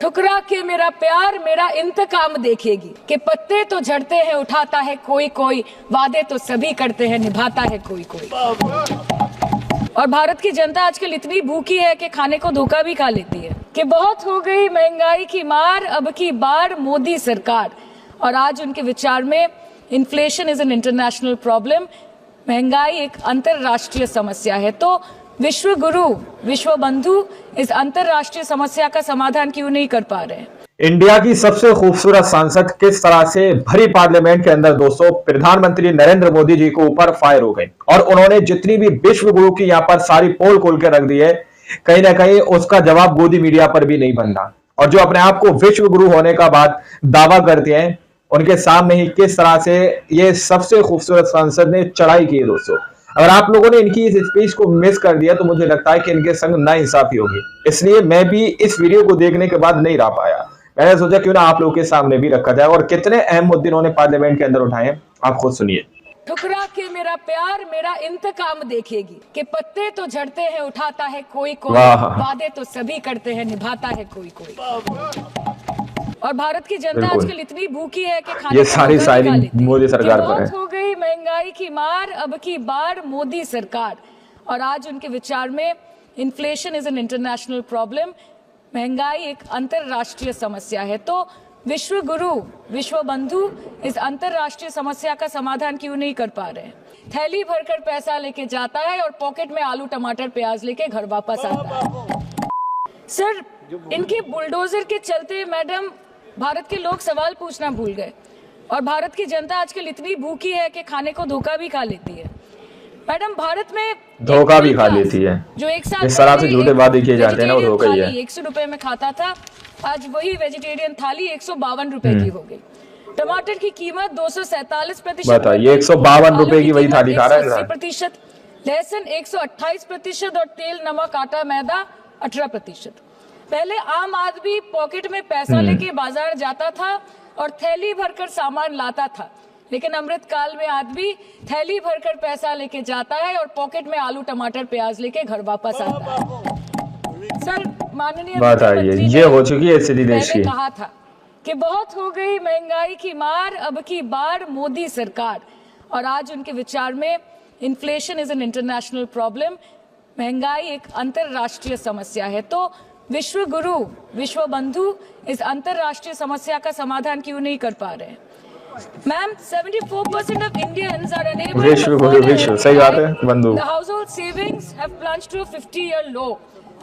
ठुकरा के मेरा प्यार मेरा इंतकाम देखेगी कि पत्ते तो झड़ते हैं उठाता है कोई कोई, वादे तो सभी करते हैं निभाता है कोई कोई। और भारत की जनता आजकल इतनी भूखी है कि खाने को धोखा भी खा लेती है कि बहुत हो गई महंगाई की मार, अब की बार मोदी सरकार। और आज उनके विचार में inflation is an international problem, महंगाई एक अंतरराष्ट्रीय समस्या है। तो विश्व गुरु विश्व बंधु इस अंतरराष्ट्रीय समस्या का समाधान क्यों नहीं कर पा रहे हैं? इंडिया की सबसे खूबसूरत सांसद किस तरह से भरी पार्लियामेंट के अंदर दोस्तों प्रधानमंत्री नरेंद्र मोदी जी को ऊपर फायर हो गई और उन्होंने जितनी भी विश्व गुरु की यहाँ पर सारी पोल खोल के रख दी है, कहीं ना कहीं उसका जवाब गोदी मीडिया पर भी नहीं बन रहा। और जो अपने आप को विश्व गुरु होने का बाद दावा करते हैं, उनके सामने ही किस तरह से ये सबसे खूबसूरत सांसद ने चढ़ाई की है। दोस्तों अगर आप लोगों ने इनकी इस स्पीच को मिस कर दिया तो मुझे लगता है कि इनके संग नाइंसाफी होगी, इसलिए मैं भी इस वीडियो को देखने के बाद नहीं रह पाया। मैंने सोचा क्यों ना आप लोगों के सामने भी रखा जाए। और कितने अहम मुद्दे उन्होंने पार्लियामेंट के अंदर उठाए आप खुद सुनिए। ठुकरा के मेरा प्यार मेरा इंतकाम देखेगी कि पत्ते तो झड़ते हैं उठाता है कोई कोई, वादे तो सभी करते हैं निभाता है कोई कोई। और भारत की जनता आजकल इतनी भूखी है कि खाने ये सारी शायरी मोदी सरकार पर है। बहुत हो गई महंगाई की मार, अब की बार मोदी सरकार। और आज उनके विचार में inflation is an international problem, महंगाई एक अंतरराष्ट्रीय समस्या है। तो विश्व गुरु विश्व बंधु इस अंतरराष्ट्रीय समस्या का समाधान क्यों नहीं कर पा रहे हैं? थैली भरकर पैसा लेके जाता है और पॉकेट में आलू टमाटर प्याज लेके घर वापस आता है। सर, इनके बुलडोजर के चलते मैडम भारत के लोग सवाल पूछना भूल गए और भारत की जनता आजकल इतनी भूखी है कि खाने को धोखा भी खा लेती है। मैडम भारत में धोखा भी खा लेती है, जो एक साथ इस तरह से झूठे वादे किए जाते हैं ना, वो धोखा ही है। 100 रुपए में खाता था, आज वही वेजिटेरियन थाली 152 रुपए की हो गई। टमाटर की कीमत 247%, बताइए 152 रुपए की वही थाली खा रहा है। 80%, लहसुन 128% और तेल नमक आटा मैदा 18%। पहले आम आदमी पॉकेट में पैसा लेके बाजार जाता था और थैली भरकर सामान लाता था, लेकिन अमृतकाल में आदमी थैली भरकर पैसा लेके जाता है और पॉकेट में आलू टमाटर प्याज लेके घर वापस आता है। सर, माननीय ये हो चुकी है स्थिति देश की। कहा था कि बहुत हो गई महंगाई की मार, अब की बार मोदी सरकार। और आज उनके विचार में inflation is an international problem, महंगाई एक अंतरराष्ट्रीय समस्या है। तो विश्व गुरु विश्व बंधु इस अंतरराष्ट्रीय समस्या का समाधान क्यों नहीं कर पा रहे हैं? Ma'am, 74% of Indians are unable to afford सही बात है बंधु। The household savings have plunged to a 50-year low.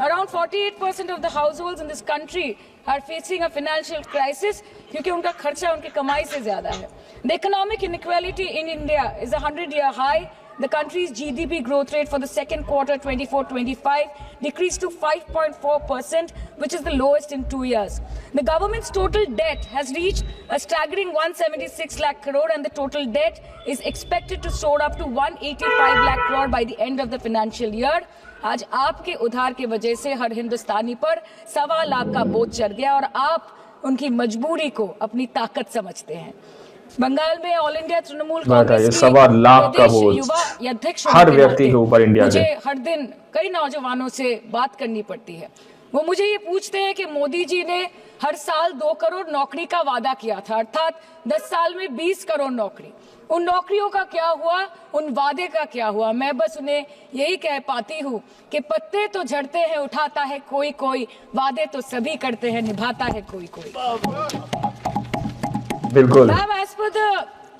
Around 48% of the households in this country are facing a financial crisis क्योंकि उनका खर्चा उनकी कमाई से ज्यादा है। The economic inequality in India is a 100-year high. The country's GDP growth rate for the second quarter 24-25 decreased to 5.4%, which is the lowest in 2 years. The government's total debt has reached a staggering 176 lakh crore and the total debt is expected to soar up to 185 lakh crore by the end of the financial year. आज आपके उधार की वजह से हर हिंदुस्तानी पर 1.25 लाख का बोझ चढ़ गया और आप उनकी मजबूरी को अपनी ताकत समझते हैं। बंगाल में ऑल इंडिया तृणमूल कांग्रेस 1.25 लाख का बोझ अध्यक्ष हर व्यक्ति के ऊपर इंडिया मुझे हर दिन कई नौजवानों से बात करनी पड़ती है। वो मुझे ये पूछते हैं कि मोदी जी ने हर साल 2 करोड़ नौकरी का वादा किया था, अर्थात 10 साल में 20 करोड़ नौकरी। उन नौकरियों का क्या हुआ, उन वादे का क्या हुआ? मैं बस उन्हें यही कह पाती हूँ कि पत्ते तो झड़ते हैं उठाता है कोई कोई, वादे तो सभी करते हैं निभाता है कोई कोई। बिल्कुल, as per the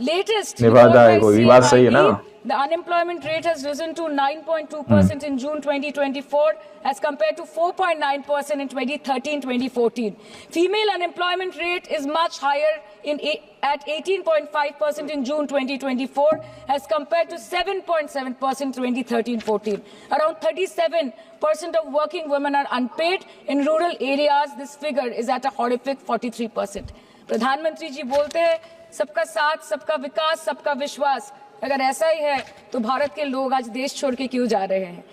latest निभाता है कोई, बात सही है ना। The unemployment rate has risen to 9.2% in June 2024 as compared to 4.9% in 2013-2014. Female unemployment rate is much higher at 18.5% in June 2024 as compared to 7.7% 2013-14. Around 37% of working women are unpaid. In rural areas, this figure is at a horrific 43%. प्रधानमंत्री जी बोलते हैं सबका साथ, सबका विकास, सबका विश्वास। अगर ऐसा ही है तो भारत के लोग आज देश छोड़ के क्यों जा रहे हैं?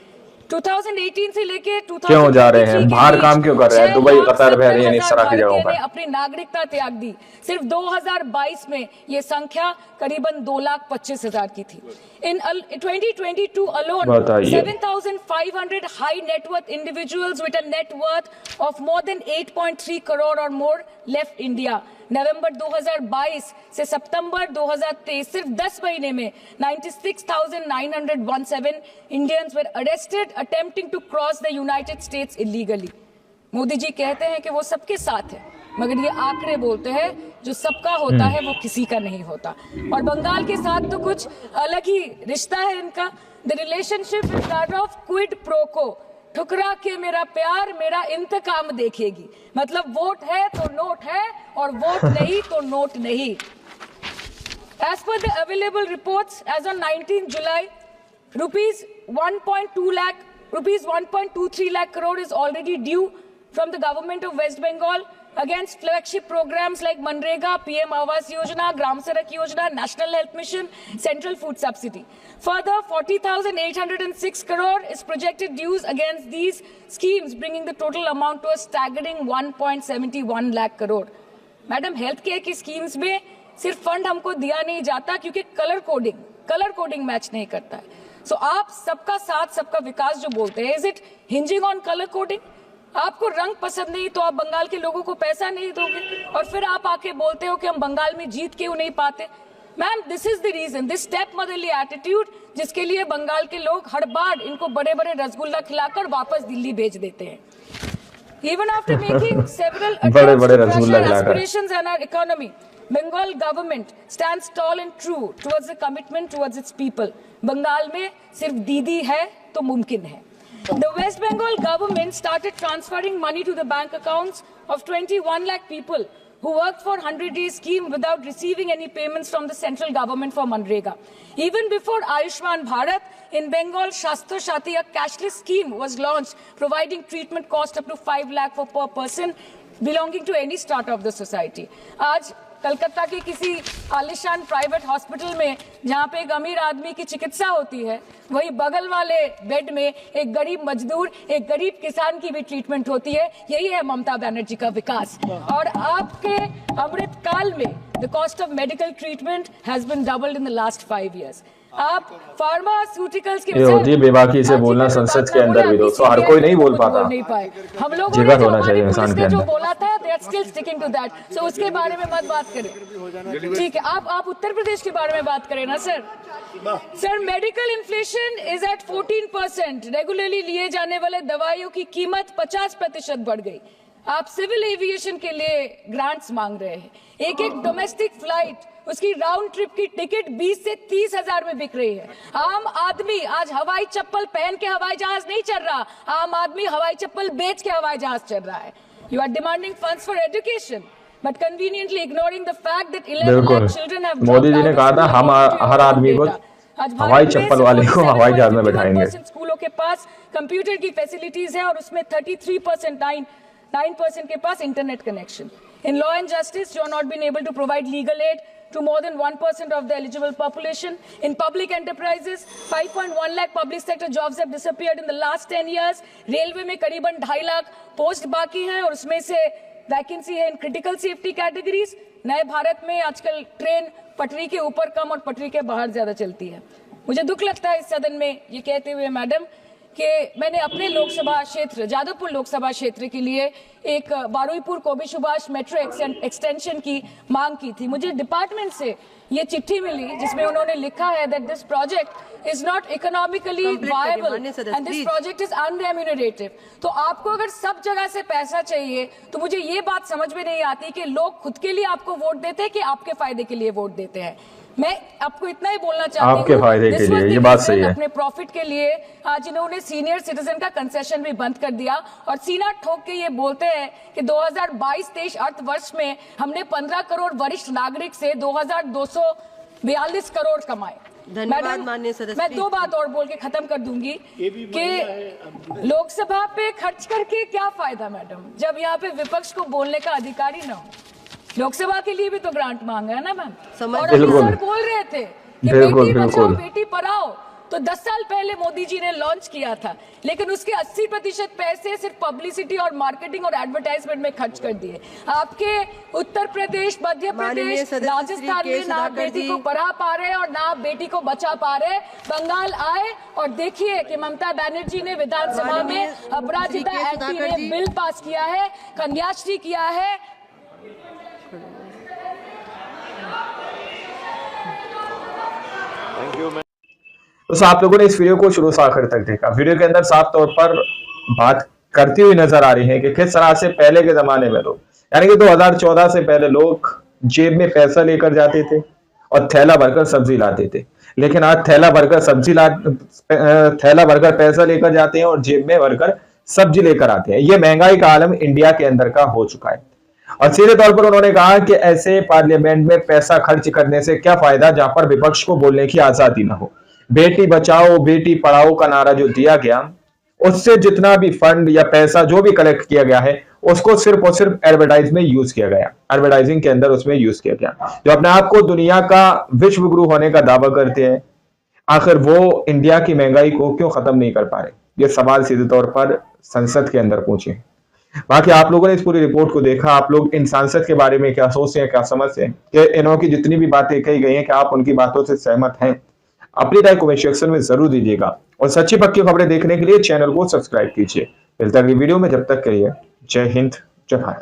2018 से लेके 2023 क्यों जा रहे हैं? बाहर काम क्यों कर रहे हैं? दुबई, कतर, बहरीन, इस तरह की जगहों पर अपनी नागरिकता त्याग दी। सिर्फ 2022 में ये संख्या करीबन 2,25,000 की थी। In 2022 alone, 7,500 high net worth individuals with a net worth of more than 8.3 crore or more left India. नवंबर 2022 से सितंबर 2023 सिर्फ 10 महीने में 96,917 Indians were arrested attempting to cross the United States illegally. Modi ji कहते हैं कि वो सबके साथ है, मगर ये आंकड़े बोलते हैं जो सबका होता है वो किसी का नहीं होता। और बंगाल के साथ तो कुछ अलग ही रिश्ता है इनका। The relationship is that of quid pro को, ठुकरा के मेरा प्यार मेरा इंतकाम देखेगी। मतलब वोट है तो नोट है और वोट नहीं तो नोट नहीं। As per the available reports, as on 19 July, rupees 1.23 lakh crore is already due from the government of West Bengal against flagship programs like Manrega, PM Awas Yojana, Gram Sadak Yojana, National Health Mission, Central Food Subsidy. Further, 40,806 crore is projected dues against these schemes, bringing the total amount to a staggering 1.71 lakh crore. Madam, health care की schemes में सिर्फ fund हमको दिया नहीं जाता क्योंकि colour coding match नहीं करता है। सो आप सबका साथ सबका विकास जो बोलते हैं, is it hinging on colour coding? आपको रंग पसंद नहीं तो आप बंगाल के लोगों को पैसा नहीं दोगे और फिर आप आके बोलते हो कि हम बंगाल में जीत क्यों नहीं पाते। Ma'am, this is the reason, this stepmotherly attitude, जिसके लिए बंगाल के लोग हर बार इनको बड़े बड़े रसगुल्ला खिलाकर वापस दिल्ली भेज देते हैं। Even after making several attempts to crush our aspirations and our economy, Bengal government stands tall and true towards the commitment towards its people. Bengal में सिर्फ दीदी है तो मुमकिन है। The West Bengal government started transferring money to the bank accounts of 21 lakh people who worked for 100-day scheme without receiving any payments from the central government for Manrega. Even before Ayushman Bharat, in Bengal, Shastro Shati, a cashless scheme was launched, providing treatment cost up to 5 lakh for per person belonging to any strata of the society. आज कलकत्ता के किसी आलिशान private hospital में जहाँ पे एक अमीर आदमी की चिकित्सा होती है, वही बगल वाले बेड में एक गरीब मजदूर, एक गरीब किसान की भी ट्रीटमेंट होती है। यही है ममता बनर्जी का विकास। और आपके अमृत काल में the cost of medical treatment has been doubled in the last 5 years। आप फार्मास्यूटिकल्स के होती बेबाकी से बोलना संसद के अंदर भी दोस्तों हर कोई नहीं बोल पाता। हम लोग होना चाहिए इंसान के जो अंदर। बोला था they are still sticking to that, so उसके बारे में मत बात करें। ठीक है, आप उत्तर प्रदेश के बारे में बात करें ना sir. Sir, medical inflation is at 14%। Regularly लिए जाने वाले दवाइयों की कीमत 50% बढ़ गई। आप सिविल एविएशन के लिए ग्रांट्स मांग रहे हैं। एक डोमेस्टिक फ्लाइट, उसकी राउंड ट्रिप की टिकट 20 से 30 हजार में बिक रही है। आम आदमी आज हवाई चप्पल पहन के हवाई जहाज नहीं चल रहा, आम आदमी हवाई चप्पल बेच के हवाई जहाज चल रहा है। You are demanding funds for education but conveniently ignoring the fact that 11 lakh children have Modi ji ने कहा था हम हर आदमी को हवाई चप्पल वाले को हवाई जहाज में बैठाएंगे। स्कूलों के पास कंप्यूटर की फैसिलिटीज है और उसमें 9% के पास internet connection. In law and justice, you are not been able to provide legal aid to more than 1% of the eligible population. In public enterprises, 5.1 lakh public sector jobs have disappeared in the last 10 years. Railway में करीबन 2.5 lakh post बाकी हैं और उसमें से vacancy है in critical safety categories. नए भारत में आजकल ट्रेन पटरी के ऊपर कम और पटरी के बाहर ज्यादा चलती है। मुझे दुख लगता है इस सदन में ये कहते हुए मैडम कि मैंने अपने लोकसभा क्षेत्र जादवपुर लोकसभा क्षेत्र के लिए एक बारुईपुर कोबी सुभाष मेट्रो एक्सटेंशन की मांग की थी। मुझे डिपार्टमेंट से ये चिट्ठी मिली जिसमें उन्होंने लिखा है that this project is not economically viable and this project is unremunerative. तो आपको अगर सब जगह से पैसा चाहिए तो मुझे ये बात समझ में नहीं आती कि लोग खुद के लिए आपको वोट देते हैं कि आपके फायदे के लिए वोट देते हैं। मैं आपको इतना ही बोलना चाहती हूँ, आपके फायदे के लिए ये बात सही है। अपने प्रॉफिट के लिए आज इन्होंने सीनियर सिटीजन का कंसेशन भी बंद कर दिया और सीना ठोक के ये बोलते हैं कि 2022-23 अर्थ वर्ष में हमने 15 करोड़ वरिष्ठ नागरिक से 2242 करोड़ कमाए। मैडम, मैं 2 बात और बोल के खत्म कर दूंगी कि लोकसभा पे खर्च करके क्या फायदा मैडम, जब यहाँ पे विपक्ष को बोलने का अधिकार ही ना हो। लोकसभा के लिए भी तो ग्रांट मांगा है ना मैम। और अभी सर बोल रहे थे कि बेटी बचाओ बेटी पढ़ाओ, तो 10 साल पहले मोदी जी ने लॉन्च किया था, लेकिन उसके 80% पैसे सिर्फ पब्लिसिटी और मार्केटिंग और एडवर्टाइजमेंट में खर्च कर दिए। आपके उत्तर प्रदेश, मध्य प्रदेश, राजस्थान में ना बेटी को पढ़ा पा रहे और ना बेटी को बचा पा रहे। बंगाल आए और देखिए कि ममता बनर्जी ने विधानसभा में अपराजिता एक्ट में बिल पास किया है, कन्याश्री किया है। तो आप लोगों ने इस वीडियो को शुरू से आखिर तक देखा। वीडियो के अंदर साफ तौर पर बात करती हुई नजर आ रही है कि किस तरह से पहले के जमाने में लोग, यानी कि 2014 से पहले लोग जेब में पैसा लेकर जाते थे और थैला भरकर सब्जी लाते थे, लेकिन आज थैला भरकर पैसा लेकर जाते हैं और जेब में भरकर सब्जी लेकर आते हैं। ये महंगाई का आलम इंडिया के अंदर का हो चुका है। और सीधे तौर पर उन्होंने कहा कि ऐसे पार्लियामेंट में पैसा खर्च करने से क्या फायदा जहां पर विपक्ष को बोलने की आजादी न हो। बेटी बचाओ बेटी पढ़ाओ का नारा जो दिया गया, उससे जितना भी फंड या पैसा जो भी कलेक्ट किया गया है उसको सिर्फ और सिर्फ एडवर्टाइज में यूज किया गया, एडवर्टाइजिंग के अंदर उसमें यूज किया गया। जो अपने आप को दुनिया का विश्व गुरु होने का दावा करते हैं, आखिर वो इंडिया की महंगाई को क्यों खत्म नहीं कर पा रहे? ये सवाल सीधे तौर पर संसद के अंदर पूछे। बाकी आप लोगों ने इस पूरी रिपोर्ट को देखा, आप लोग इन सांसद के बारे में क्या सोचते हैं, क्या समझते हैं कि इन्हों की जितनी भी बातें कही गई हैं, क्या आप उनकी बातों से सहमत हैं? अपनी राय कमेंट सेक्शन में जरूर दीजिएगा और सच्ची पक्की खबरें देखने के लिए चैनल को सब्सक्राइब कीजिए। मिलता है अगली वीडियो में, जब तक के लिए जय हिंद, जय भारत।